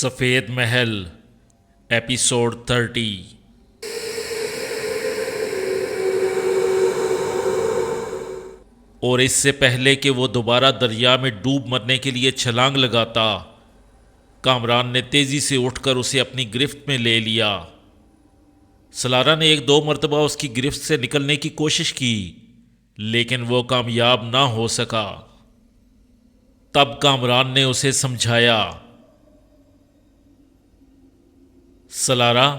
سفید محل ایپیسوڈ 30۔ اور اس سے پہلے کہ وہ دوبارہ دریا میں ڈوب مرنے کے لیے چھلانگ لگاتا، کامران نے تیزی سے اٹھ کر اسے اپنی گرفت میں لے لیا۔ سلارا نے ایک دو مرتبہ اس کی گرفت سے نکلنے کی کوشش کی، لیکن وہ کامیاب نہ ہو سکا۔ تب کامران نے اسے سمجھایا، سلارا،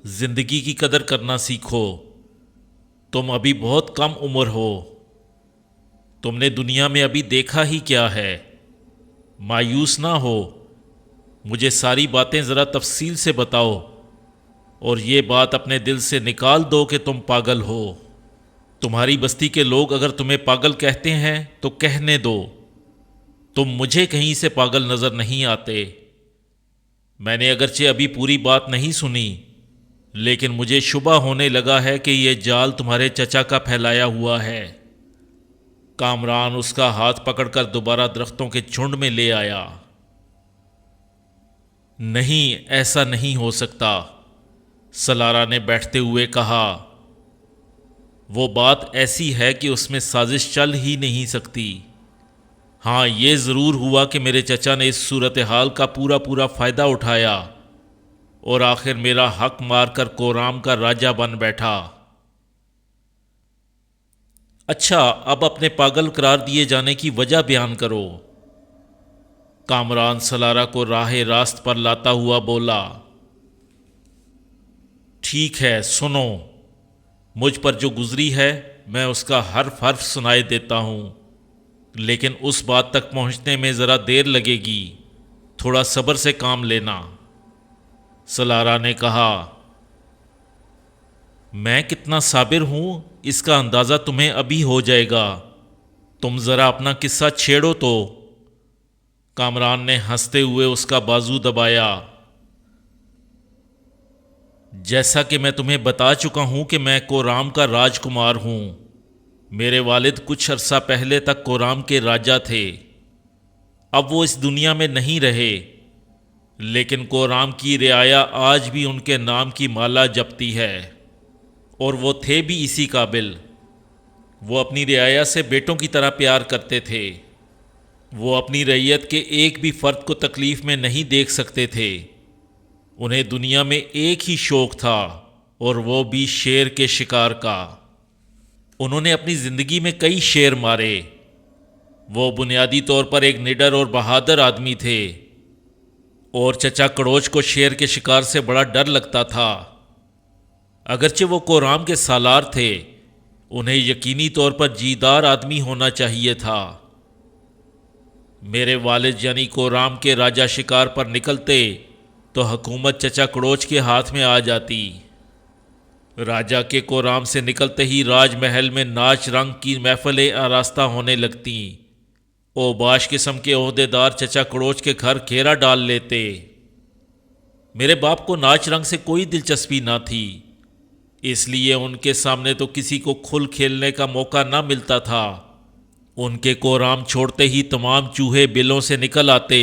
زندگی کی قدر کرنا سیکھو۔ تم ابھی بہت کم عمر ہو۔ تم نے دنیا میں ابھی دیکھا ہی کیا ہے۔ مایوس نہ ہو، مجھے ساری باتیں ذرا تفصیل سے بتاؤ، اور یہ بات اپنے دل سے نکال دو کہ تم پاگل ہو۔ تمہاری بستی کے لوگ اگر تمہیں پاگل کہتے ہیں تو کہنے دو، تم مجھے کہیں سے پاگل نظر نہیں آتے۔ میں نے اگرچہ ابھی پوری بات نہیں سنی، لیکن مجھے شبہ ہونے لگا ہے کہ یہ جال تمہارے چچا کا پھیلایا ہوا ہے۔ کامران اس کا ہاتھ پکڑ کر دوبارہ درختوں کے جھنڈ میں لے آیا۔ نہیں، ایسا نہیں ہو سکتا، سلارا نے بیٹھتے ہوئے کہا۔ وہ بات ایسی ہے کہ اس میں سازش چل ہی نہیں سکتی۔ ہاں، یہ ضرور ہوا کہ میرے چچا نے اس صورتحال کا پورا فائدہ اٹھایا اور آخر میرا حق مار کر کورام کا راجہ بن بیٹھا۔ اچھا، اب اپنے پاگل قرار دیے جانے کی وجہ بیان کرو۔ کامران سلارا کو راہ راست پر لاتا ہوا بولا۔ ٹھیک ہے، سنو۔ مجھ پر جو گزری ہے میں اس کا حرف سنائے دیتا ہوں، لیکن اس بات تک پہنچنے میں ذرا دیر لگے گی، تھوڑا صبر سے کام لینا۔ سلارا نے کہا، میں کتنا صابر ہوں اس کا اندازہ تمہیں ابھی ہو جائے گا۔ تم ذرا اپنا قصہ چھیڑو تو۔ کامران نے ہنستے ہوئے اس کا بازو دبایا۔ جیسا کہ میں تمہیں بتا چکا ہوں کہ میں کورام کا راجکمار ہوں۔ میرے والد کچھ عرصہ پہلے تک کورام کے راجہ تھے۔ اب وہ اس دنیا میں نہیں رہے، لیکن کورام کی رعایا آج بھی ان کے نام کی مالا جپتی ہے، اور وہ تھے بھی اسی قابل۔ وہ اپنی رعایا سے بیٹوں کی طرح پیار کرتے تھے۔ وہ اپنی رعیت کے ایک بھی فرد کو تکلیف میں نہیں دیکھ سکتے تھے۔ انہیں دنیا میں ایک ہی شوق تھا، اور وہ بھی شیر کے شکار کا۔ انہوں نے اپنی زندگی میں کئی شیر مارے۔ وہ بنیادی طور پر ایک نڈر اور بہادر آدمی تھے، اور چچا کڑوچ کو شیر کے شکار سے بڑا ڈر لگتا تھا۔ اگرچہ وہ کورام کے سالار تھے، انہیں یقینی طور پر جیدار آدمی ہونا چاہیے تھا۔ میرے والد یعنی کورام کے راجہ شکار پر نکلتے تو حکومت چچا کڑوچ کے ہاتھ میں آ جاتی۔ راجہ کے کورام سے نکلتے ہی راج محل میں ناچ رنگ کی محفلیں آراستہ ہونے لگتیں۔ اوباش قسم کے عہدیدار چچا کڑوچ کے گھر گھیرا ڈال لیتے۔ میرے باپ کو ناچ رنگ سے کوئی دلچسپی نہ تھی، اس لیے ان کے سامنے تو کسی کو کھل کھیلنے کا موقع نہ ملتا تھا۔ ان کے کورام چھوڑتے ہی تمام چوہے بلوں سے نکل آتے،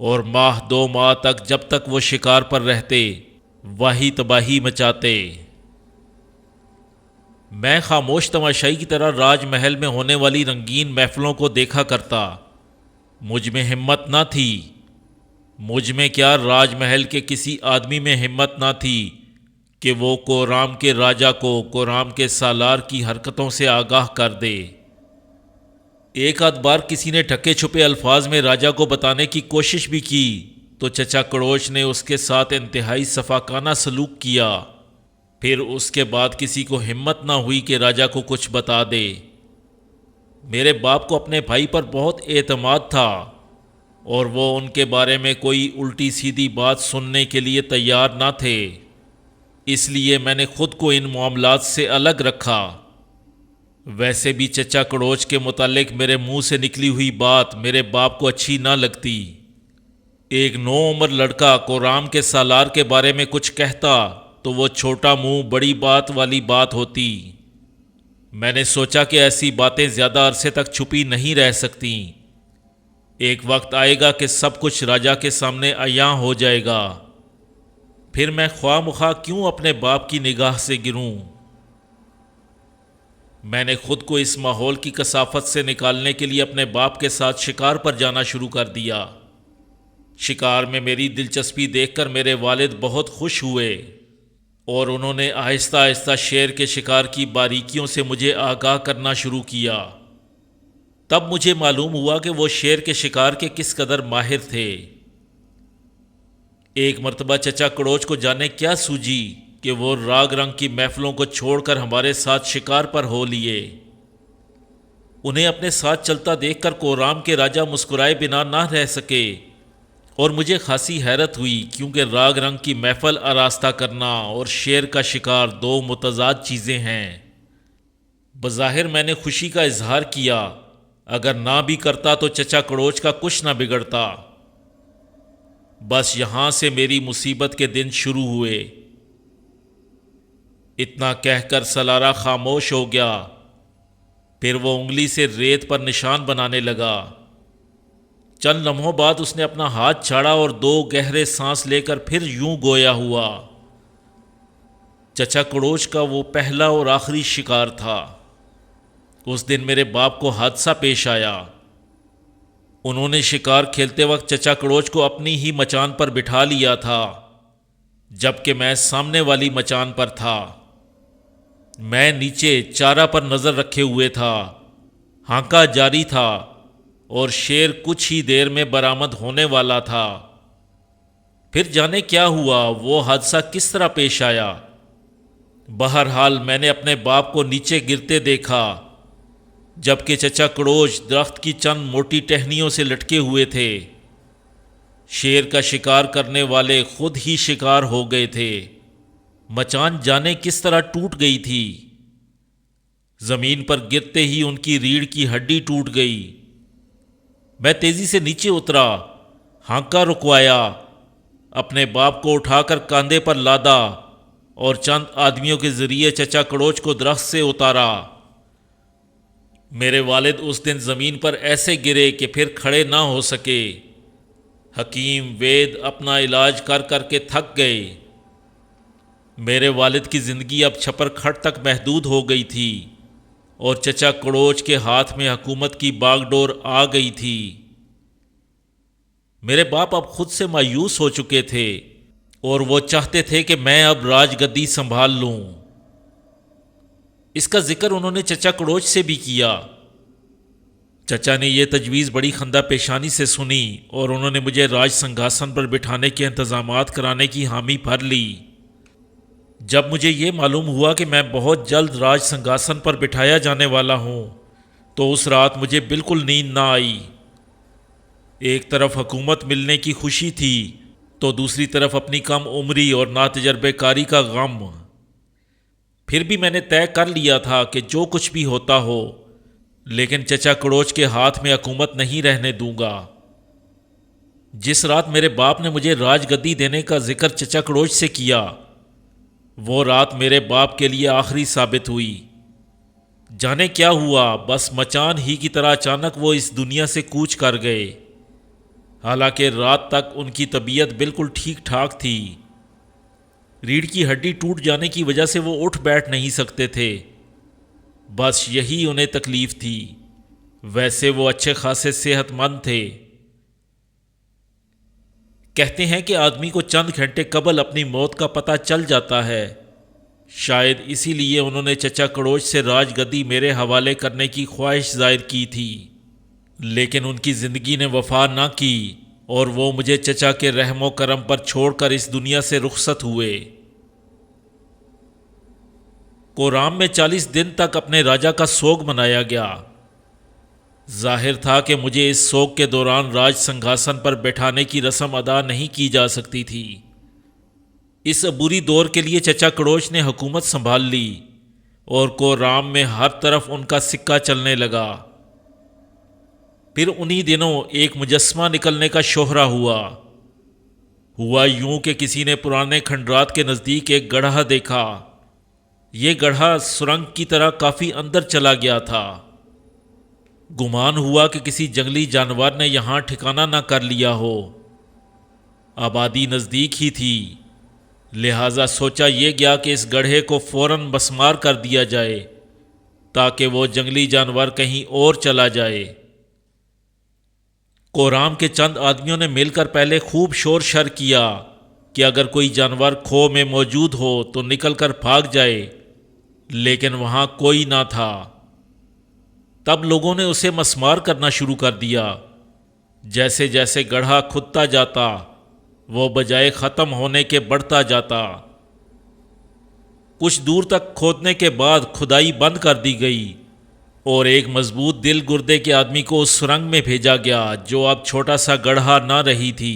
اور ماہ دو ماہ تک جب تک وہ شکار پر رہتے وہی تباہی مچاتے۔ میں خاموش تماشائی کی طرح راج محل میں ہونے والی رنگین محفلوں کو دیکھا کرتا۔ مجھ میں ہمت نہ تھی، مجھ میں کیا راج محل کے کسی آدمی میں ہمت نہ تھی کہ وہ کورام کے راجہ کو کورام کے سالار کی حرکتوں سے آگاہ کر دے۔ ایک آدھ بار کسی نے ڈھکے چھپے الفاظ میں راجہ کو بتانے کی کوشش بھی کی تو چچا کڑوچ نے اس کے ساتھ انتہائی صفاقانہ سلوک کیا۔ پھر اس کے بعد کسی کو ہمت نہ ہوئی کہ راجہ کو کچھ بتا دے۔ میرے باپ کو اپنے بھائی پر بہت اعتماد تھا، اور وہ ان کے بارے میں کوئی الٹی سیدھی بات سننے کے لیے تیار نہ تھے۔ اس لیے میں نے خود کو ان معاملات سے الگ رکھا۔ ویسے بھی چچا کڑوچ کے متعلق میرے منہ سے نکلی ہوئی بات میرے باپ کو اچھی نہ لگتی۔ ایک نو عمر لڑکا کورام کے سالار کے بارے میں کچھ کہتا تو وہ چھوٹا منہ بڑی بات والی بات ہوتی۔ میں نے سوچا کہ ایسی باتیں زیادہ عرصے تک چھپی نہیں رہ سکتیں۔ ایک وقت آئے گا کہ سب کچھ راجا کے سامنے عیاں ہو جائے گا، پھر میں خواہ مخواہ کیوں اپنے باپ کی نگاہ سے گروں؟ میں نے خود کو اس ماحول کی کثافت سے نکالنے کے لیے اپنے باپ کے ساتھ شکار پر جانا شروع کر دیا۔ شکار میں میری دلچسپی دیکھ کر میرے والد بہت خوش ہوئے اور انہوں نے آہستہ آہستہ شیر کے شکار کی باریکیوں سے مجھے آگاہ کرنا شروع کیا۔ تب مجھے معلوم ہوا کہ وہ شیر کے شکار کے کس قدر ماہر تھے۔ ایک مرتبہ چچا کڑوچ کو جانے کیا سوجی کہ وہ راگ رنگ کی محفلوں کو چھوڑ کر ہمارے ساتھ شکار پر ہو لیے۔ انہیں اپنے ساتھ چلتا دیکھ کر کورام کے راجا مسکرائے بنا نہ رہ سکے اور مجھے خاصی حیرت ہوئی، کیونکہ راگ رنگ کی محفل آراستہ کرنا اور شیر کا شکار دو متضاد چیزیں ہیں۔ بظاہر میں نے خوشی کا اظہار کیا، اگر نہ بھی کرتا تو چچا کڑوچ کا کچھ نہ بگڑتا۔ بس یہاں سے میری مصیبت کے دن شروع ہوئے۔ اتنا کہہ کر سلارا خاموش ہو گیا، پھر وہ انگلی سے ریت پر نشان بنانے لگا۔ چند لمحوں بعد اس نے اپنا ہاتھ چھاڑا اور دو گہرے سانس لے کر پھر یوں گویا ہوا۔ چچا کڑوچ کا وہ پہلا اور آخری شکار تھا۔ اس دن میرے باپ کو حادثہ پیش آیا۔ انہوں نے شکار کھیلتے وقت چچا کڑوچ کو اپنی ہی مچان پر بٹھا لیا تھا، جبکہ میں سامنے والی مچان پر تھا۔ میں نیچے چارہ پر نظر رکھے ہوئے تھا، ہانکا جاری تھا اور شیر کچھ ہی دیر میں برآمد ہونے والا تھا۔ پھر جانے کیا ہوا، وہ حادثہ کس طرح پیش آیا۔ بہرحال میں نے اپنے باپ کو نیچے گرتے دیکھا، جبکہ چچا کڑوچ درخت کی چند موٹی ٹہنیوں سے لٹکے ہوئے تھے۔ شیر کا شکار کرنے والے خود ہی شکار ہو گئے تھے۔ مچان جانے کس طرح ٹوٹ گئی تھی۔ زمین پر گرتے ہی ان کی ریڑھ کی ہڈی ٹوٹ گئی۔ میں تیزی سے نیچے اترا، ہانکا رکوایا، اپنے باپ کو اٹھا کر کاندھے پر لادا اور چند آدمیوں کے ذریعے چچا کڑوچ کو درخت سے اتارا۔ میرے والد اس دن زمین پر ایسے گرے کہ پھر کھڑے نہ ہو سکے۔ حکیم وید اپنا علاج کر کر کے تھک گئے۔ میرے والد کی زندگی اب چھپر کھٹ تک محدود ہو گئی تھی اور چچا کڑوچ کے ہاتھ میں حکومت کی باغ ڈور آ گئی تھی۔ میرے باپ اب خود سے مایوس ہو چکے تھے اور وہ چاہتے تھے کہ میں اب راج گدی سنبھال لوں۔ اس کا ذکر انہوں نے چچا کڑوچ سے بھی کیا۔ چچا نے یہ تجویز بڑی خندہ پیشانی سے سنی اور انہوں نے مجھے راج سنگھاسن پر بٹھانے کے انتظامات کرانے کی حامی بھر لی۔ جب مجھے یہ معلوم ہوا کہ میں بہت جلد راج سنگھاسن پر بٹھایا جانے والا ہوں تو اس رات مجھے بالکل نیند نہ آئی۔ ایک طرف حکومت ملنے کی خوشی تھی تو دوسری طرف اپنی کم عمری اور ناتجربہ کاری کا غم۔ پھر بھی میں نے طے کر لیا تھا کہ جو کچھ بھی ہوتا ہو، لیکن چچا کڑوچ کے ہاتھ میں حکومت نہیں رہنے دوں گا۔ جس رات میرے باپ نے مجھے راج گدی دینے کا ذکر چچا کڑوچ سے کیا، وہ رات میرے باپ کے لیے آخری ثابت ہوئی۔ جانے کیا ہوا، بس مچان ہی کی طرح اچانک وہ اس دنیا سے کوچ کر گئے۔ حالانکہ رات تک ان کی طبیعت بالکل ٹھیک ٹھاک تھی۔ ریڑھ کی ہڈی ٹوٹ جانے کی وجہ سے وہ اٹھ بیٹھ نہیں سکتے تھے، بس یہی انہیں تکلیف تھی، ویسے وہ اچھے خاصے صحت مند تھے۔ کہتے ہیں کہ آدمی کو چند گھنٹے قبل اپنی موت کا پتہ چل جاتا ہے، شاید اسی لیے انہوں نے چچا کڑوچ سے راج گدی میرے حوالے کرنے کی خواہش ظاہر کی تھی، لیکن ان کی زندگی نے وفا نہ کی اور وہ مجھے چچا کے رحم و کرم پر چھوڑ کر اس دنیا سے رخصت ہوئے۔ کورام میں 40 دن تک اپنے راجا کا سوگ منایا گیا۔ ظاہر تھا کہ مجھے اس سوگ کے دوران راج سنگھاسن پر بیٹھانے کی رسم ادا نہیں کی جا سکتی تھی۔ اس عبوری دور کے لیے چچا کڑوچ نے حکومت سنبھال لی اور کورام میں ہر طرف ان کا سکہ چلنے لگا۔ پھر انہی دنوں ایک مجسمہ نکلنے کا شہرہ ہوا یوں کہ کسی نے پرانے کھنڈرات کے نزدیک ایک گڑھا دیکھا۔ یہ گڑھا سرنگ کی طرح کافی اندر چلا گیا تھا۔ گمان ہوا کہ کسی جنگلی جانور نے یہاں ٹھکانہ نہ کر لیا ہو۔ آبادی نزدیک ہی تھی، لہٰذا سوچا یہ گیا کہ اس گڑھے کو فوراً مسمار کر دیا جائے تاکہ وہ جنگلی جانور کہیں اور چلا جائے۔ کورام کے چند آدمیوں نے مل کر پہلے خوب شور شر کیا کہ اگر کوئی جانور کھو میں موجود ہو تو نکل کر بھاگ جائے، لیکن وہاں کوئی نہ تھا۔ تب لوگوں نے اسے مسمار کرنا شروع کر دیا۔ جیسے جیسے گڑھا کھدتا جاتا وہ بجائے ختم ہونے کے بڑھتا جاتا۔ کچھ دور تک کھودنے کے بعد کھدائی بند کر دی گئی اور ایک مضبوط دل گردے کے آدمی کو اس سرنگ میں بھیجا گیا جو اب چھوٹا سا گڑھا نہ رہی تھی۔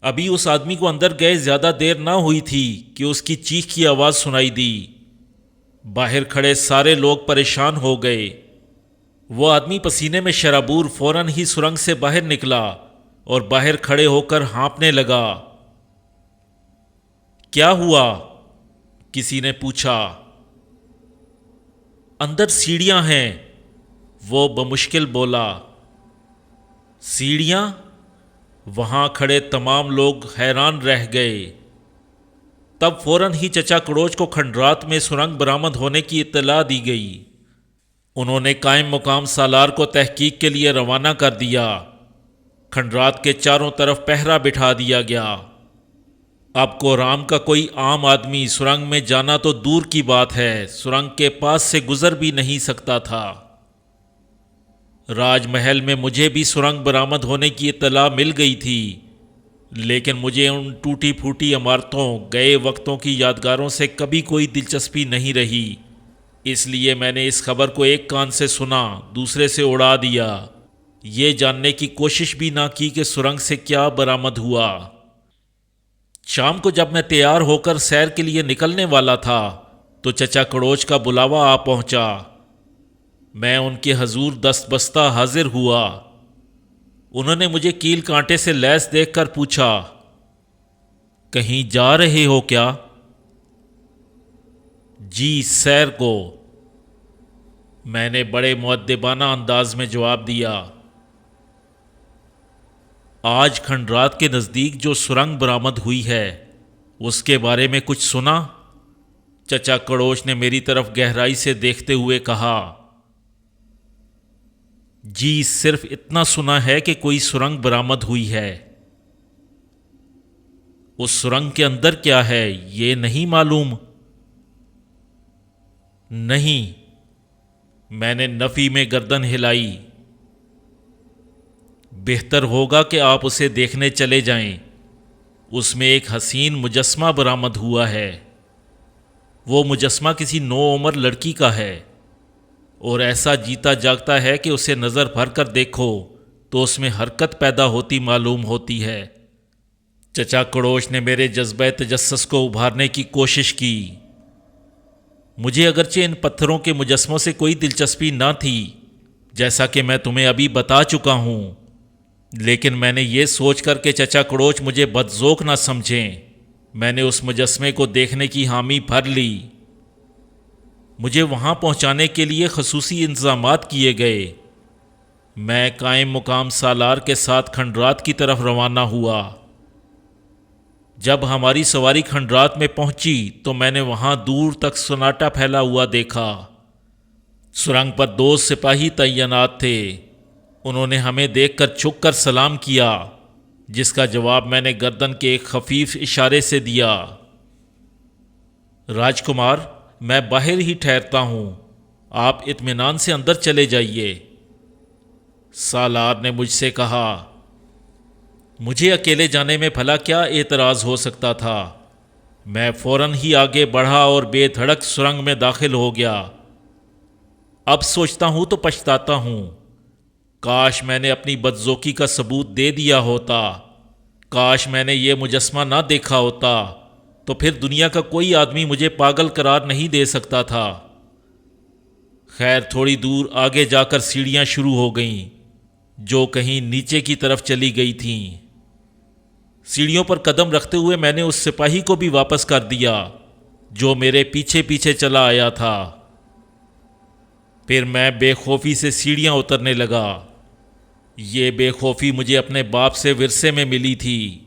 ابھی اس آدمی کو اندر گئے زیادہ دیر نہ ہوئی تھی کہ اس کی چیخ کی آواز سنائی دی۔ باہر کھڑے سارے لوگ پریشان ہو گئے۔ وہ آدمی پسینے میں شرابور فوراً ہی سرنگ سے باہر نکلا اور باہر کھڑے ہو کر ہانپنے لگا۔ کیا ہوا؟ کسی نے پوچھا۔ اندر سیڑھیاں ہیں، وہ بمشکل بولا۔ سیڑھیاں؟ وہاں کھڑے تمام لوگ حیران رہ گئے۔ تب فوراً ہی چچا کڑوچ کو کھنڈرات میں سرنگ برآمد ہونے کی اطلاع دی گئی۔ انہوں نے قائم مقام سالار کو تحقیق کے لیے روانہ کر دیا۔ کھنڈرات کے چاروں طرف پہرا بٹھا دیا گیا۔ اب کورام کا کوئی عام آدمی سرنگ میں جانا تو دور کی بات ہے، سرنگ کے پاس سے گزر بھی نہیں سکتا تھا۔ راج محل میں مجھے بھی سرنگ برآمد ہونے کی اطلاع مل گئی تھی، لیکن مجھے ان ٹوٹی پھوٹی عمارتوں، گئے وقتوں کی یادگاروں سے کبھی کوئی دلچسپی نہیں رہی۔ اس لیے میں نے اس خبر کو ایک کان سے سنا، دوسرے سے اڑا دیا، یہ جاننے کی کوشش بھی نہ کی کہ سرنگ سے کیا برآمد ہوا۔ شام کو جب میں تیار ہو کر سیر کے لیے نکلنے والا تھا تو چچا کڑوچ کا بلاوا آ پہنچا۔ میں ان کے حضور دست بستہ حاضر ہوا۔ انہوں نے مجھے کیل کانٹے سے لیس دیکھ کر پوچھا، کہیں جا رہے ہو کیا؟ جی، سیر کو، میں نے بڑے مؤدبانہ انداز میں جواب دیا۔ آج کھنڈرات کے نزدیک جو سرنگ برآمد ہوئی ہے اس کے بارے میں کچھ سنا؟ چچا کڑوچ نے میری طرف گہرائی سے دیکھتے ہوئے کہا۔ جی، صرف اتنا سنا ہے کہ کوئی سرنگ برآمد ہوئی ہے۔ اس سرنگ کے اندر کیا ہے یہ نہیں معلوم؟ نہیں، میں نے نفی میں گردن ہلائی۔ بہتر ہوگا کہ آپ اسے دیکھنے چلے جائیں۔ اس میں ایک حسین مجسمہ برآمد ہوا ہے۔ وہ مجسمہ کسی نوعمر لڑکی کا ہے اور ایسا جیتا جاگتا ہے کہ اسے نظر بھر کر دیکھو تو اس میں حرکت پیدا ہوتی معلوم ہوتی ہے۔ چچا کڑوچ نے میرے جذبہ تجسس کو ابھارنے کی کوشش کی۔ مجھے اگرچہ ان پتھروں کے مجسموں سے کوئی دلچسپی نہ تھی، جیسا کہ میں تمہیں ابھی بتا چکا ہوں، لیکن میں نے یہ سوچ کر کہ چچا کڑوچ مجھے بدذوق نہ سمجھیں، میں نے اس مجسمے کو دیکھنے کی حامی بھر لی۔ مجھے وہاں پہنچانے کے لیے خصوصی انتظامات کیے گئے۔ میں قائم مقام سالار کے ساتھ کھنڈرات کی طرف روانہ ہوا۔ جب ہماری سواری کھنڈرات میں پہنچی تو میں نے وہاں دور تک سناٹا پھیلا ہوا دیکھا۔ سرنگ پر 2 سپاہی تعینات تھے۔ انہوں نے ہمیں دیکھ کر جھک کر سلام کیا، جس کا جواب میں نے گردن کے ایک خفیف اشارے سے دیا۔ راجکمار، میں باہر ہی ٹھہرتا ہوں، آپ اطمینان سے اندر چلے جائیے۔ سالار نے مجھ سے کہا۔ مجھے اکیلے جانے میں بھلا کیا اعتراض ہو سکتا تھا؟ میں فوراً ہی آگے بڑھا اور بے دھڑک سرنگ میں داخل ہو گیا۔ اب سوچتا ہوں تو پچھتاتا ہوں، کاش میں نے اپنی بدذوقی کا ثبوت دے دیا ہوتا، کاش میں نے یہ مجسمہ نہ دیکھا ہوتا، تو پھر دنیا کا کوئی آدمی مجھے پاگل قرار نہیں دے سکتا تھا۔ خیر، تھوڑی دور آگے جا کر سیڑھیاں شروع ہو گئیں جو کہیں نیچے کی طرف چلی گئی تھیں۔ سیڑھیوں پر قدم رکھتے ہوئے میں نے اس سپاہی کو بھی واپس کر دیا جو میرے پیچھے پیچھے چلا آیا تھا۔ پھر میں بے خوفی سے سیڑھیاں اترنے لگا۔ یہ بے خوفی مجھے اپنے باپ سے ورثے میں ملی تھی۔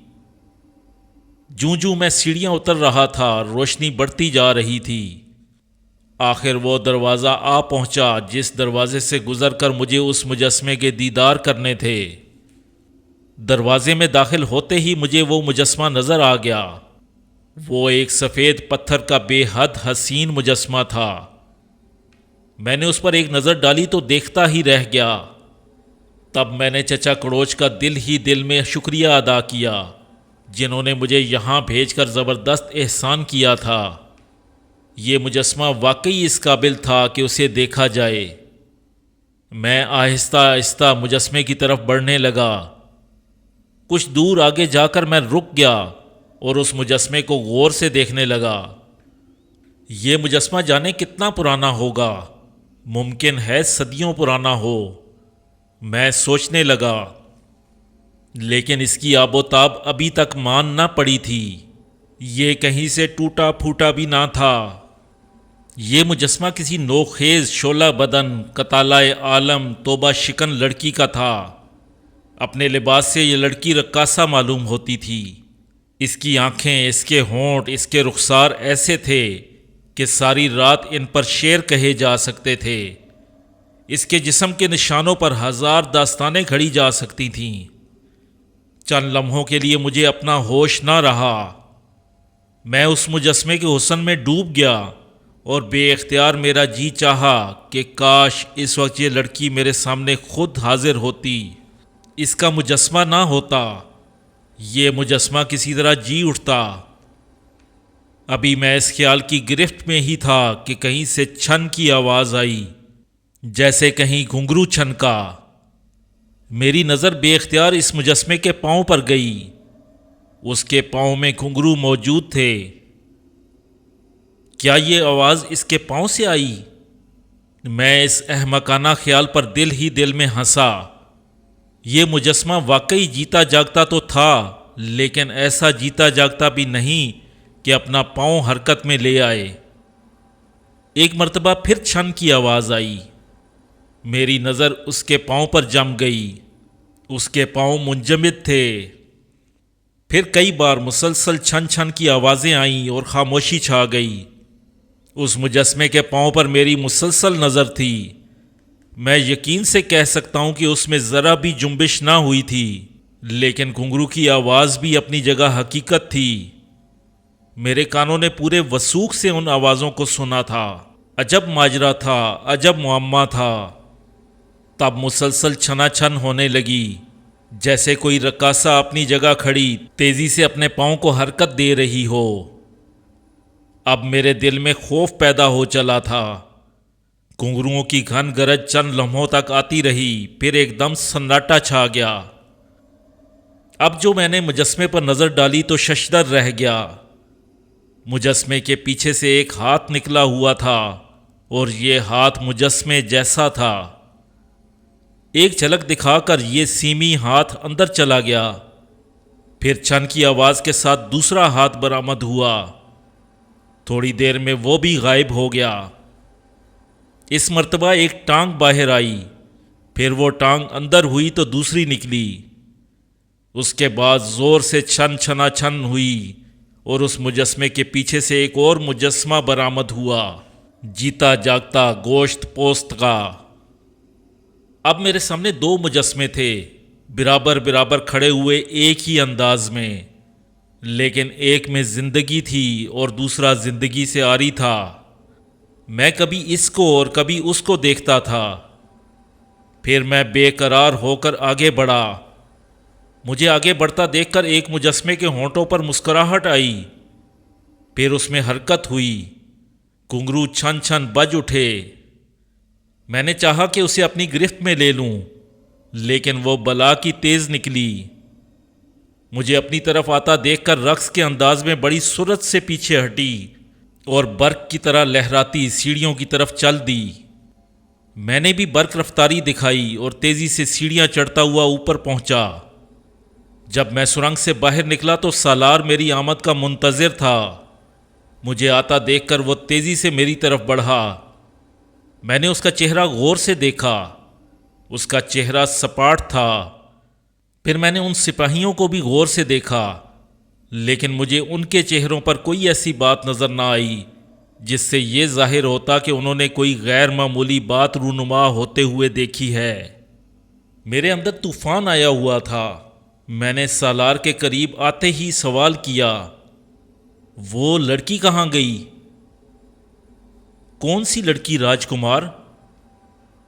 جوں جوں میں سیڑھیاں اتر رہا تھا روشنی بڑھتی جا رہی تھی۔ آخر وہ دروازہ آ پہنچا جس دروازے سے گزر کر مجھے اس مجسمے کے دیدار کرنے تھے۔ دروازے میں داخل ہوتے ہی مجھے وہ مجسمہ نظر آ گیا۔ وہ ایک سفید پتھر کا بے حد حسین مجسمہ تھا۔ میں نے اس پر ایک نظر ڈالی تو دیکھتا ہی رہ گیا۔ تب میں نے چچا کڑوچ کا دل ہی دل میں شکریہ ادا کیا، جنہوں نے مجھے یہاں بھیج کر زبردست احسان کیا تھا۔ یہ مجسمہ واقعی اس قابل تھا کہ اسے دیکھا جائے۔ میں آہستہ آہستہ مجسمے کی طرف بڑھنے لگا۔ کچھ دور آگے جا کر میں رک گیا اور اس مجسمے کو غور سے دیکھنے لگا۔ یہ مجسمہ جانے کتنا پرانا ہوگا، ممکن ہے صدیوں پرانا ہو، میں سوچنے لگا۔ لیکن اس کی آب و تاب ابھی تک مان نہ پڑی تھی۔ یہ کہیں سے ٹوٹا پھوٹا بھی نہ تھا۔ یہ مجسمہ کسی نوخیز شعلہ بدن کتالائے عالم توبہ شکن لڑکی کا تھا۔ اپنے لباس سے یہ لڑکی رقاصہ معلوم ہوتی تھی۔ اس کی آنکھیں، اس کے ہونٹ، اس کے رخسار ایسے تھے کہ ساری رات ان پر شعر کہے جا سکتے تھے۔ اس کے جسم کے نشانوں پر ہزار داستانیں گھڑی جا سکتی تھیں۔ چند لمحوں کے لیے مجھے اپنا ہوش نہ رہا۔ میں اس مجسمے کے حسن میں ڈوب گیا اور بے اختیار میرا جی چاہا کہ کاش اس وقت یہ لڑکی میرے سامنے خود حاضر ہوتی، اس کا مجسمہ نہ ہوتا، یہ مجسمہ کسی طرح جی اٹھتا۔ ابھی میں اس خیال کی گرفت میں ہی تھا کہ کہیں سے چھن کی آواز آئی، جیسے کہیں گھنگرو چھنکا۔ میری نظر بے اختیار اس مجسمے کے پاؤں پر گئی۔ اس کے پاؤں میں گھنگرو موجود تھے۔ کیا یہ آواز اس کے پاؤں سے آئی؟ میں اس احمقانہ خیال پر دل ہی دل میں ہنسا۔ یہ مجسمہ واقعی جیتا جاگتا تو تھا، لیکن ایسا جیتا جاگتا بھی نہیں کہ اپنا پاؤں حرکت میں لے آئے۔ ایک مرتبہ پھر چھن کی آواز آئی۔ میری نظر اس کے پاؤں پر جم گئی۔ اس کے پاؤں منجمد تھے۔ پھر کئی بار مسلسل چھن چھن کی آوازیں آئیں اور خاموشی چھا گئی۔ اس مجسمے کے پاؤں پر میری مسلسل نظر تھی۔ میں یقین سے کہہ سکتا ہوں کہ اس میں ذرا بھی جنبش نہ ہوئی تھی، لیکن گھنگرو کی آواز بھی اپنی جگہ حقیقت تھی۔ میرے کانوں نے پورے وثوق سے ان آوازوں کو سنا تھا۔ عجب ماجرا تھا، عجب معمہ تھا۔ تب مسلسل چھنا چھن ہونے لگی، جیسے کوئی رقاصہ اپنی جگہ کھڑی تیزی سے اپنے پاؤں کو حرکت دے رہی ہو۔ اب میرے دل میں خوف پیدا ہو چلا تھا۔ گھنگروؤں کی گھن گرج چند لمحوں تک آتی رہی، پھر ایک دم سناٹا چھا گیا۔ اب جو میں نے مجسمے پر نظر ڈالی تو ششدر رہ گیا۔ مجسمے کے پیچھے سے ایک ہاتھ نکلا ہوا تھا اور یہ ہاتھ مجسمے جیسا تھا۔ ایک جھلک دکھا کر یہ سیمی ہاتھ اندر چلا گیا۔ پھر چھن کی آواز کے ساتھ دوسرا ہاتھ برآمد ہوا۔ تھوڑی دیر میں وہ بھی غائب ہو گیا۔ اس مرتبہ ایک ٹانگ باہر آئی، پھر وہ ٹانگ اندر ہوئی تو دوسری نکلی۔ اس کے بعد زور سے چھن چھنا چھن ہوئی اور اس مجسمے کے پیچھے سے ایک اور مجسمہ برآمد ہوا، جیتا جاگتا گوشت پوست کا۔ اب میرے سامنے دو مجسمے تھے، برابر برابر کھڑے ہوئے ایک ہی انداز میں، لیکن ایک میں زندگی تھی اور دوسرا زندگی سے عاری تھا۔ میں کبھی اس کو اور کبھی اس کو دیکھتا تھا۔ پھر میں بے قرار ہو کر آگے بڑھا۔ مجھے آگے بڑھتا دیکھ کر ایک مجسمے کے ہونٹوں پر مسکراہٹ آئی، پھر اس میں حرکت ہوئی، گھنگرو چھن چھن بج اٹھے۔ میں نے چاہا کہ اسے اپنی گرفت میں لے لوں، لیکن وہ بلا کی تیز نکلی۔ مجھے اپنی طرف آتا دیکھ کر رقص کے انداز میں بڑی سرعت سے پیچھے ہٹی اور برق کی طرح لہراتی سیڑھیوں کی طرف چل دی۔ میں نے بھی برق رفتاری دکھائی اور تیزی سے سیڑھیاں چڑھتا ہوا اوپر پہنچا۔ جب میں سرنگ سے باہر نکلا تو سالار میری آمد کا منتظر تھا۔ مجھے آتا دیکھ کر وہ تیزی سے میری طرف بڑھا۔ میں نے اس کا چہرہ غور سے دیکھا، اس کا چہرہ سپاٹ تھا۔ پھر میں نے ان سپاہیوں کو بھی غور سے دیکھا، لیکن مجھے ان کے چہروں پر کوئی ایسی بات نظر نہ آئی جس سے یہ ظاہر ہوتا کہ انہوں نے کوئی غیر معمولی بات رونما ہوتے ہوئے دیکھی ہے۔ میرے اندر طوفان آیا ہوا تھا۔ میں نے سالار کے قریب آتے ہی سوال کیا، وہ لڑکی کہاں گئی؟ کون سی لڑکی راجکمار؟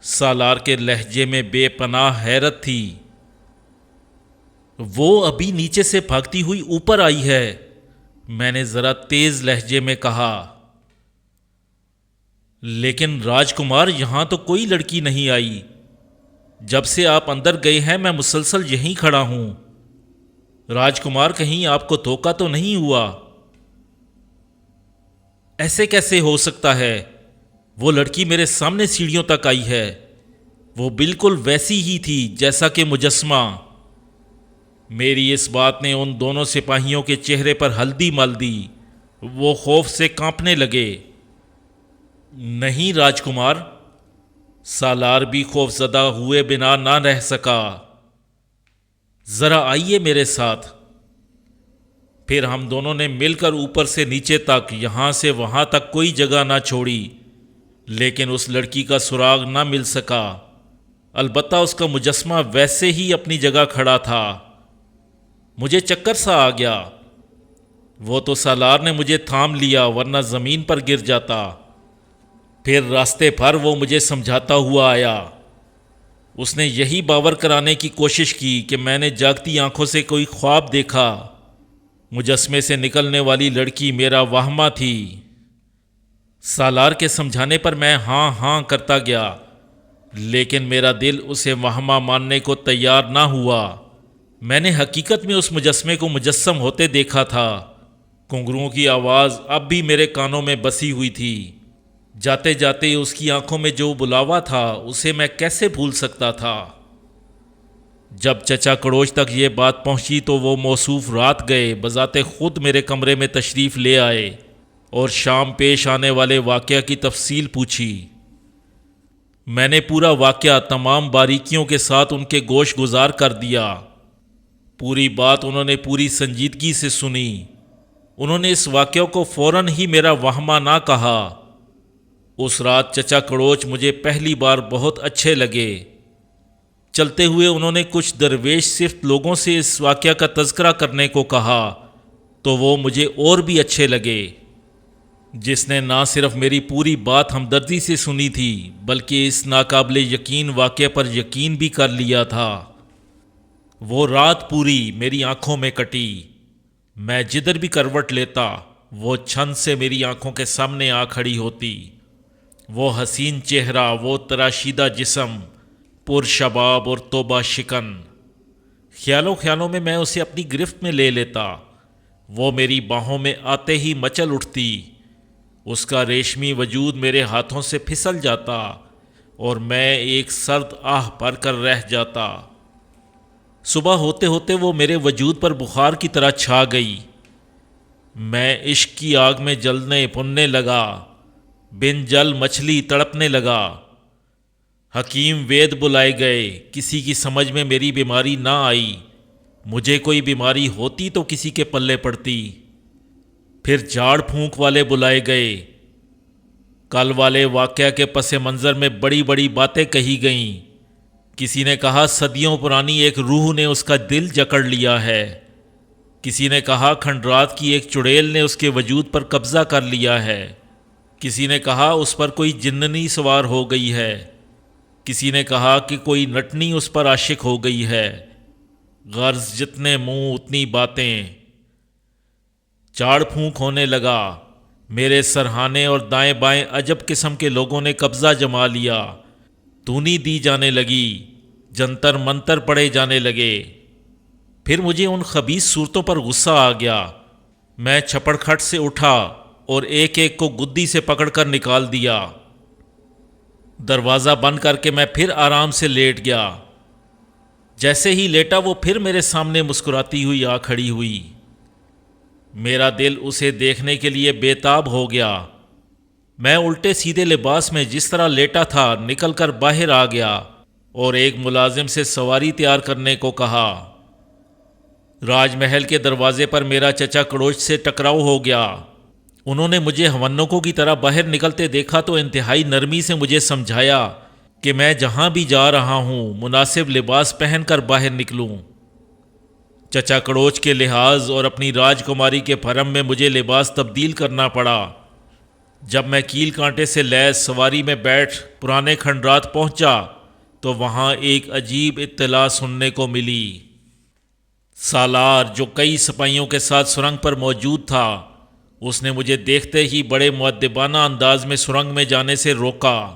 سالار کے لہجے میں بے پناہ حیرت تھی۔ وہ ابھی نیچے سے بھاگتی ہوئی اوپر آئی ہے، میں نے ذرا تیز لہجے میں کہا۔ لیکن راجکمار، یہاں تو کوئی لڑکی نہیں آئی۔ جب سے آپ اندر گئے ہیں میں مسلسل یہیں کھڑا ہوں۔ راجکمار، کہیں آپ کو دھوکہ تو نہیں ہوا؟ ایسے کیسے ہو سکتا ہے؟ وہ لڑکی میرے سامنے سیڑھیوں تک آئی ہے، وہ بالکل ویسی ہی تھی جیسا کہ مجسمہ۔ میری اس بات نے ان دونوں سپاہیوں کے چہرے پر ہلدی مال دی، وہ خوف سے کانپنے لگے۔ نہیں راجکمار، سالار بھی خوف زدہ ہوئے بنا نہ رہ سکا۔ ذرا آئیے میرے ساتھ۔ پھر ہم دونوں نے مل کر اوپر سے نیچے تک، یہاں سے وہاں تک کوئی جگہ نہ چھوڑی، لیکن اس لڑکی کا سراغ نہ مل سکا۔ البتہ اس کا مجسمہ ویسے ہی اپنی جگہ کھڑا تھا۔ مجھے چکر سا آ گیا۔ وہ تو سالار نے مجھے تھام لیا، ورنہ زمین پر گر جاتا۔ پھر راستے پر وہ مجھے سمجھاتا ہوا آیا۔ اس نے یہی باور کرانے کی کوشش کی کہ میں نے جاگتی آنکھوں سے کوئی خواب دیکھا۔ مجسمے سے نکلنے والی لڑکی میرا وہمہ تھی۔ سالار کے سمجھانے پر میں ہاں ہاں کرتا گیا، لیکن میرا دل اسے وہمہ ماننے کو تیار نہ ہوا۔ میں نے حقیقت میں اس مجسمے کو مجسم ہوتے دیکھا تھا۔ گھنگروؤں کی آواز اب بھی میرے کانوں میں بسی ہوئی تھی۔ جاتے جاتے اس کی آنکھوں میں جو بلاوا تھا اسے میں کیسے بھول سکتا تھا؟ جب چچا کڑوچ تک یہ بات پہنچی تو وہ موصوف رات گئے بذات خود میرے کمرے میں تشریف لے آئے اور شام پیش آنے والے واقعہ کی تفصیل پوچھی۔ میں نے پورا واقعہ تمام باریکیوں کے ساتھ ان کے گوش گزار کر دیا۔ پوری بات انہوں نے پوری سنجیدگی سے سنی۔ انہوں نے اس واقعہ کو فوراً ہی میرا وہمہ نہ کہا۔ اس رات چچا کڑوچ مجھے پہلی بار بہت اچھے لگے۔ چلتے ہوئے انہوں نے کچھ درویش صرف لوگوں سے اس واقعہ کا تذکرہ کرنے کو کہا تو وہ مجھے اور بھی اچھے لگے۔ جس نے نہ صرف میری پوری بات ہمدردی سے سنی تھی بلکہ اس ناقابل یقین واقعے پر یقین بھی کر لیا تھا۔ وہ رات پوری میری آنکھوں میں کٹی۔ میں جدھر بھی کروٹ لیتا وہ چھن سے میری آنکھوں کے سامنے آ کھڑی ہوتی۔ وہ حسین چہرہ، وہ تراشیدہ جسم، پر شباب اور توبہ شکن۔ خیالوں میں اسے اپنی گرفت میں لے لیتا۔ وہ میری باہوں میں آتے ہی مچل اٹھتی۔ اس کا ریشمی وجود میرے ہاتھوں سے پھسل جاتا اور میں ایک سرد آہ بھر کر رہ جاتا۔ صبح ہوتے ہوتے وہ میرے وجود پر بخار کی طرح چھا گئی۔ میں عشق کی آگ میں جلنے بھننے لگا، بن جل مچھلی تڑپنے لگا۔ حکیم وید بلائے گئے، کسی کی سمجھ میں میری بیماری نہ آئی۔ مجھے کوئی بیماری ہوتی تو کسی کے پلے پڑتی۔ پھر جھاڑ پھونک والے بلائے گئے۔ کل والے واقعہ کے پس منظر میں بڑی بڑی باتیں کہی گئیں۔ کسی نے کہا صدیوں پرانی ایک روح نے اس کا دل جکڑ لیا ہے۔ کسی نے کہا کھنڈرات کی ایک چڑیل نے اس کے وجود پر قبضہ کر لیا ہے۔ کسی نے کہا اس پر کوئی جننی سوار ہو گئی ہے۔ کسی نے کہا کہ کوئی نٹنی اس پر عاشق ہو گئی ہے۔ غرض جتنے منہ اتنی باتیں۔ جھاڑ پھونک ہونے لگا۔ میرے سرہانے اور دائیں بائیں عجب قسم کے لوگوں نے قبضہ جما لیا۔ دھونی دی جانے لگی، جنتر منتر پڑے جانے لگے۔ پھر مجھے ان خبیث صورتوں پر غصہ آ گیا۔ میں چھپڑ کھٹ سے اٹھا اور ایک ایک کو گدی سے پکڑ کر نکال دیا۔ دروازہ بند کر کے میں پھر آرام سے لیٹ گیا۔ جیسے ہی لیٹا وہ پھر میرے سامنے مسکراتی ہوئی آ کھڑی ہوئی۔ میرا دل اسے دیکھنے کے لیے بے تاب ہو گیا۔ میں الٹے سیدھے لباس میں جس طرح لیٹا تھا نکل کر باہر آ گیا اور ایک ملازم سے سواری تیار کرنے کو کہا۔ راج محل کے دروازے پر میرا چچا کڑوچ سے ٹکراؤ ہو گیا۔ انہوں نے مجھے ہونکوں کی طرح باہر نکلتے دیکھا تو انتہائی نرمی سے مجھے سمجھایا کہ میں جہاں بھی جا رہا ہوں مناسب لباس پہن کر باہر نکلوں۔ چچا کڑوچ کے لحاظ اور اپنی راج کماری کے بھرم میں مجھے لباس تبدیل کرنا پڑا۔ جب میں کیل کانٹے سے لیس سواری میں بیٹھ پرانے کھنڈرات پہنچا تو وہاں ایک عجیب اطلاع سننے کو ملی۔ سالار جو کئی سپاہیوں کے ساتھ سرنگ پر موجود تھا، اس نے مجھے دیکھتے ہی بڑے مؤدبانہ انداز میں سرنگ میں جانے سے روکا۔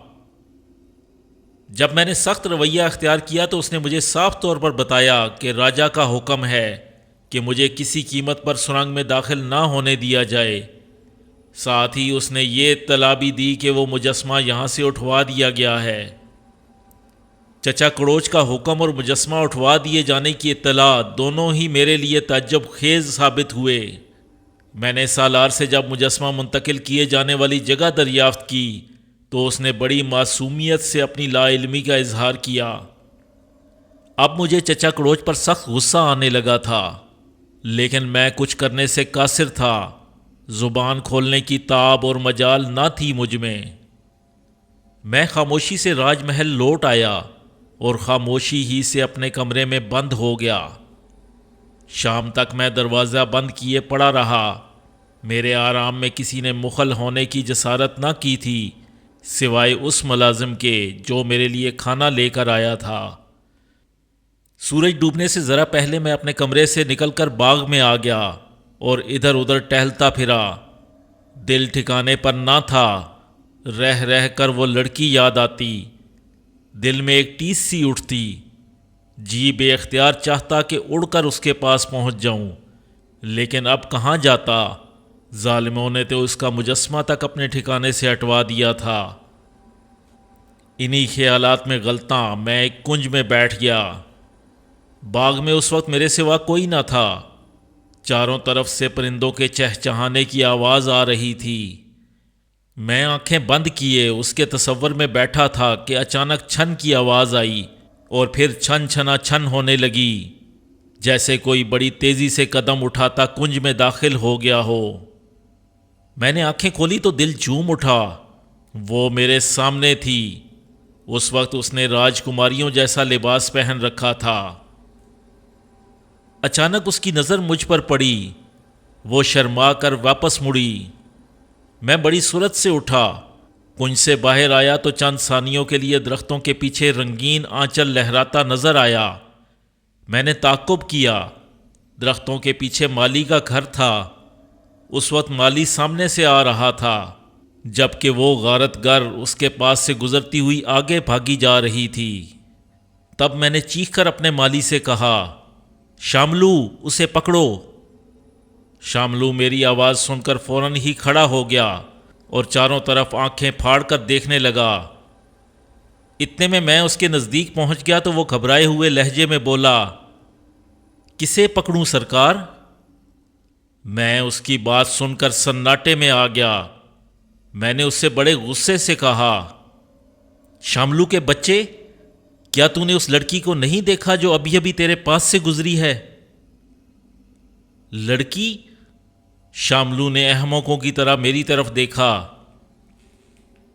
جب میں نے سخت رویہ اختیار کیا تو اس نے مجھے صاف طور پر بتایا کہ راجا کا حکم ہے کہ مجھے کسی قیمت پر سرنگ میں داخل نہ ہونے دیا جائے۔ ساتھ ہی اس نے یہ اطلاع بھی دی کہ وہ مجسمہ یہاں سے اٹھوا دیا گیا ہے۔ چچا کڑوچ کا حکم اور مجسمہ اٹھوا دیے جانے کی اطلاع دونوں ہی میرے لیے تعجب خیز ثابت ہوئے۔ میں نے سالار سے جب مجسمہ منتقل کیے جانے والی جگہ دریافت کی تو اس نے بڑی معصومیت سے اپنی لا علمی کا اظہار کیا۔ اب مجھے چچا کڑوچ پر سخت غصہ آنے لگا تھا، لیکن میں کچھ کرنے سے قاصر تھا۔ زبان کھولنے کی تاب اور مجال نہ تھی مجھ میں خاموشی سے راج محل لوٹ آیا اور خاموشی ہی سے اپنے کمرے میں بند ہو گیا۔ شام تک میں دروازہ بند کیے پڑا رہا۔ میرے آرام میں کسی نے مخل ہونے کی جسارت نہ کی تھی سوائے اس ملازم کے جو میرے لیے کھانا لے کر آیا تھا۔ سورج ڈوبنے سے ذرا پہلے میں اپنے کمرے سے نکل کر باغ میں آ گیا اور ادھر ادھر ٹہلتا پھرا۔ دل ٹھکانے پر نہ تھا، رہ رہ کر وہ لڑکی یاد آتی، دل میں ایک ٹیس سی اٹھتی، جی بے اختیار چاہتا کہ اڑ کر اس کے پاس پہنچ جاؤں، لیکن اب کہاں جاتا؟ ظالموں نے تو اس کا مجسمہ تک اپنے ٹھکانے سے ہٹوا دیا تھا۔ انہی خیالات میں غلطاں میں ایک کنج میں بیٹھ گیا۔ باغ میں اس وقت میرے سوا کوئی نہ تھا۔ چاروں طرف سے پرندوں کے چہچہانے کی آواز آ رہی تھی۔ میں آنکھیں بند کیے اس کے تصور میں بیٹھا تھا کہ اچانک چھن کی آواز آئی اور پھر چھن چھنا چھن ہونے لگی، جیسے کوئی بڑی تیزی سے قدم اٹھاتا کنج میں داخل ہو گیا ہو۔ میں نے آنکھیں کھولی تو دل جھوم اٹھا، وہ میرے سامنے تھی۔ اس وقت اس نے راجکماریوں جیسا لباس پہن رکھا تھا۔ اچانک اس کی نظر مجھ پر پڑی، وہ شرما کر واپس مڑی۔ میں بڑی سرعت سے اٹھا، کنج سے باہر آیا تو چند ثانیوں کے لیے درختوں کے پیچھے رنگین آنچل لہراتا نظر آیا۔ میں نے تعقب کیا، درختوں کے پیچھے مالی کا گھر تھا۔ اس وقت مالی سامنے سے آ رہا تھا، جبکہ وہ غارت گر اس کے پاس سے گزرتی ہوئی آگے بھاگی جا رہی تھی۔ تب میں نے چیخ کر اپنے مالی سے کہا، شاملو، اسے پکڑو۔ شاملو میری آواز سن کر فوراً ہی کھڑا ہو گیا اور چاروں طرف آنکھیں پھاڑ کر دیکھنے لگا۔ اتنے میں اس کے نزدیک پہنچ گیا تو وہ گھبرائے ہوئے لہجے میں بولا، کسے پکڑوں سرکار؟ میں اس کی بات سن کر سناٹے میں آ گیا۔ میں نے اس سے بڑے غصے سے کہا، شاملو کے بچے، کیا تو نے اس لڑکی کو نہیں دیکھا جو ابھی ابھی تیرے پاس سے گزری ہے؟ لڑکی؟ شاملو نے احمقوں کی طرح میری طرف دیکھا۔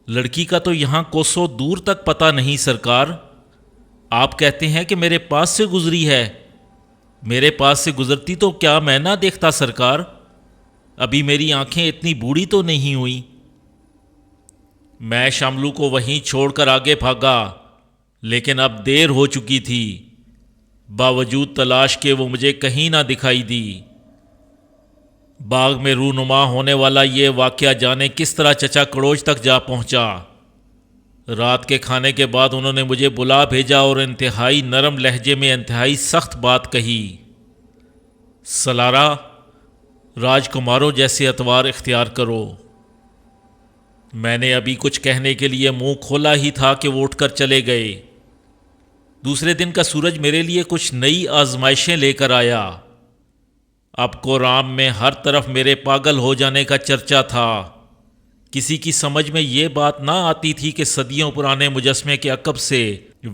لڑکی کا تو یہاں کوسوں دور تک پتہ نہیں سرکار۔ آپ کہتے ہیں کہ میرے پاس سے گزری ہے۔ میرے پاس سے گزرتی تو کیا میں نہ دیکھتا سرکار؟ ابھی میری آنکھیں اتنی بوڑھی تو نہیں ہوئی۔ میں شاملو کو وہیں چھوڑ کر آگے بھاگا، لیکن اب دیر ہو چکی تھی۔ باوجود تلاش کے وہ مجھے کہیں نہ دکھائی دی۔ باغ میں رونما ہونے والا یہ واقعہ جانے کس طرح چچا کڑوچ تک جا پہنچا۔ رات کے کھانے کے بعد انہوں نے مجھے بلا بھیجا اور انتہائی نرم لہجے میں انتہائی سخت بات کہی، سلارا، راجکماروں جیسے اطوار اختیار کرو۔ میں نے ابھی کچھ کہنے کے لیے منہ کھولا ہی تھا کہ وہ اٹھ کر چلے گئے۔ دوسرے دن کا سورج میرے لیے کچھ نئی آزمائشیں لے کر آیا۔ اب کورام میں ہر طرف میرے پاگل ہو جانے کا چرچا تھا۔ کسی کی سمجھ میں یہ بات نہ آتی تھی کہ صدیوں پرانے مجسمے کے عقب سے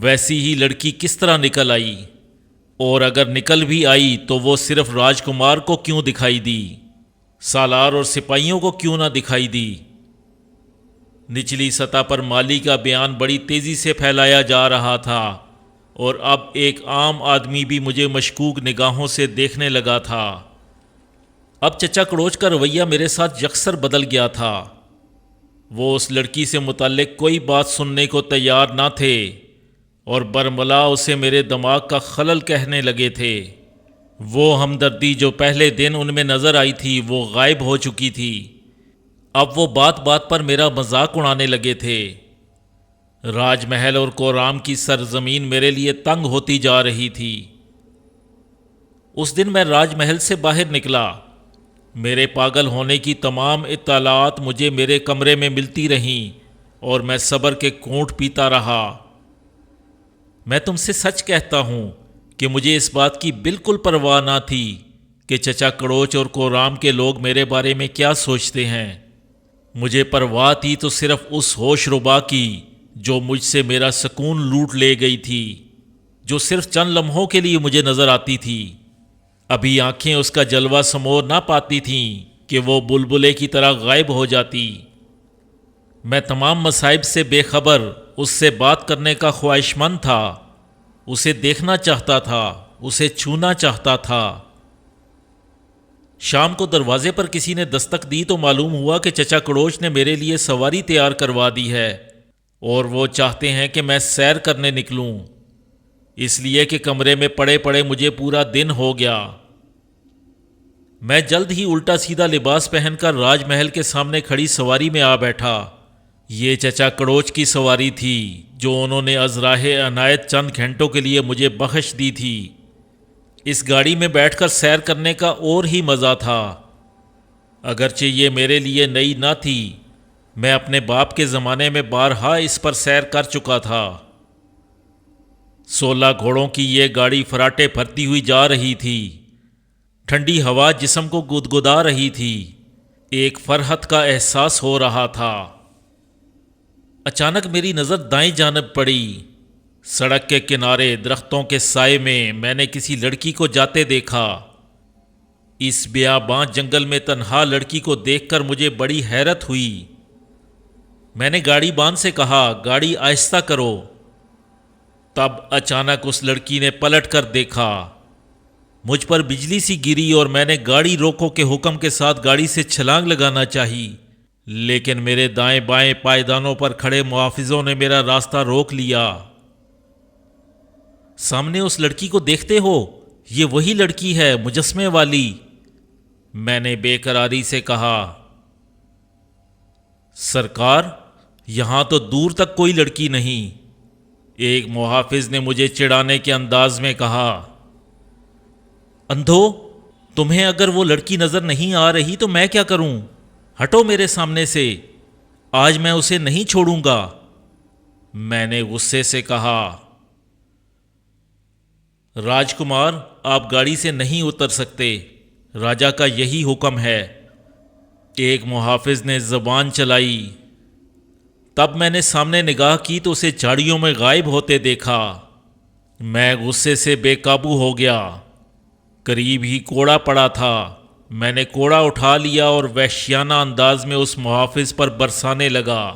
ویسی ہی لڑکی کس طرح نکل آئی، اور اگر نکل بھی آئی تو وہ صرف راج کمار کو کیوں دکھائی دی، سالار اور سپاہیوں کو کیوں نہ دکھائی دی۔ نچلی سطح پر مالی کا بیان بڑی تیزی سے پھیلایا جا رہا تھا، اور اب ایک عام آدمی بھی مجھے مشکوک نگاہوں سے دیکھنے لگا تھا۔ اب چچا کڑوچ کا رویہ میرے ساتھ یکسر بدل گیا تھا۔ وہ اس لڑکی سے متعلق کوئی بات سننے کو تیار نہ تھے، اور برملا اسے میرے دماغ کا خلل کہنے لگے تھے۔ وہ ہمدردی جو پہلے دن ان میں نظر آئی تھی وہ غائب ہو چکی تھی۔ اب وہ بات بات پر میرا مذاق اڑانے لگے تھے۔ راج محل اور کورام کی سرزمین میرے لیے تنگ ہوتی جا رہی تھی۔ اس دن میں راج محل سے باہر نکلا۔ میرے پاگل ہونے کی تمام اطلاعات مجھے میرے کمرے میں ملتی رہیں، اور میں صبر کے گھونٹ پیتا رہا۔ میں تم سے سچ کہتا ہوں کہ مجھے اس بات کی بالکل پرواہ نہ تھی کہ چچا کڑوچ اور کورام کے لوگ میرے بارے میں کیا سوچتے ہیں۔ مجھے پرواہ تھی تو صرف اس ہوش ربا کی جو مجھ سے میرا سکون لوٹ لے گئی تھی، جو صرف چند لمحوں کے لیے مجھے نظر آتی تھی۔ ابھی آنکھیں اس کا جلوہ سمور نہ پاتی تھیں کہ وہ بلبلے کی طرح غائب ہو جاتی۔ میں تمام مصائب سے بے خبر اس سے بات کرنے کا خواہش مند تھا، اسے دیکھنا چاہتا تھا، اسے چھونا چاہتا تھا۔ شام کو دروازے پر کسی نے دستک دی تو معلوم ہوا کہ چچا کڑوچ نے میرے لیے سواری تیار کروا دی ہے، اور وہ چاہتے ہیں کہ میں سیر کرنے نکلوں، اس لیے کہ کمرے میں پڑے پڑے مجھے پورا دن ہو گیا۔ میں جلد ہی الٹا سیدھا لباس پہن کر راج محل کے سامنے کھڑی سواری میں آ بیٹھا۔ یہ چچا کڑوچ کی سواری تھی جو انہوں نے ازراہ عنایت چند گھنٹوں کے لیے مجھے بخش دی تھی۔ اس گاڑی میں بیٹھ کر سیر کرنے کا اور ہی مزہ تھا۔ اگرچہ یہ میرے لیے نئی نہ تھی، میں اپنے باپ کے زمانے میں بارہا اس پر سیر کر چکا تھا۔ 16 گھوڑوں کی یہ گاڑی فراٹے بھرتی ہوئی جا رہی تھی۔ ٹھنڈی ہوا جسم کو گدگدا رہی تھی، ایک فرحت کا احساس ہو رہا تھا۔ اچانک میری نظر دائیں جانب پڑی۔ سڑک کے کنارے درختوں کے سائے میں نے کسی لڑکی کو جاتے دیکھا۔ اس بیاباں جنگل میں تنہا لڑکی کو دیکھ کر مجھے بڑی حیرت ہوئی۔ میں نے گاڑی بان سے کہا، گاڑی آہستہ کرو۔ تب اچانک اس لڑکی نے پلٹ کر دیکھا۔ مجھ پر بجلی سی گری اور میں نے گاڑی روکو کے حکم کے ساتھ گاڑی سے چھلانگ لگانا چاہی، لیکن میرے دائیں بائیں پائیدانوں پر کھڑے محافظوں نے میرا راستہ روک لیا۔ سامنے اس لڑکی کو دیکھتے ہو؟ یہ وہی لڑکی ہے، مجسمے والی، میں نے بے قراری سے کہا۔ سرکار، یہاں تو دور تک کوئی لڑکی نہیں، ایک محافظ نے مجھے چڑھانے کے انداز میں کہا۔ اندھو، تمہیں اگر وہ لڑکی نظر نہیں آ رہی تو میں کیا کروں؟ ہٹو میرے سامنے سے، آج میں اسے نہیں چھوڑوں گا، میں نے غصے سے کہا۔ راجکمار، آپ گاڑی سے نہیں اتر سکتے، راجا کا یہی حکم ہے، ایک محافظ نے زبان چلائی۔ تب میں نے سامنے نگاہ کی تو اسے جھاڑیوں میں غائب ہوتے دیکھا۔ میں غصے سے بے قابو ہو گیا۔ قریب ہی کوڑا پڑا تھا، میں نے کوڑا اٹھا لیا اور وحشیانہ انداز میں اس محافظ پر برسانے لگا۔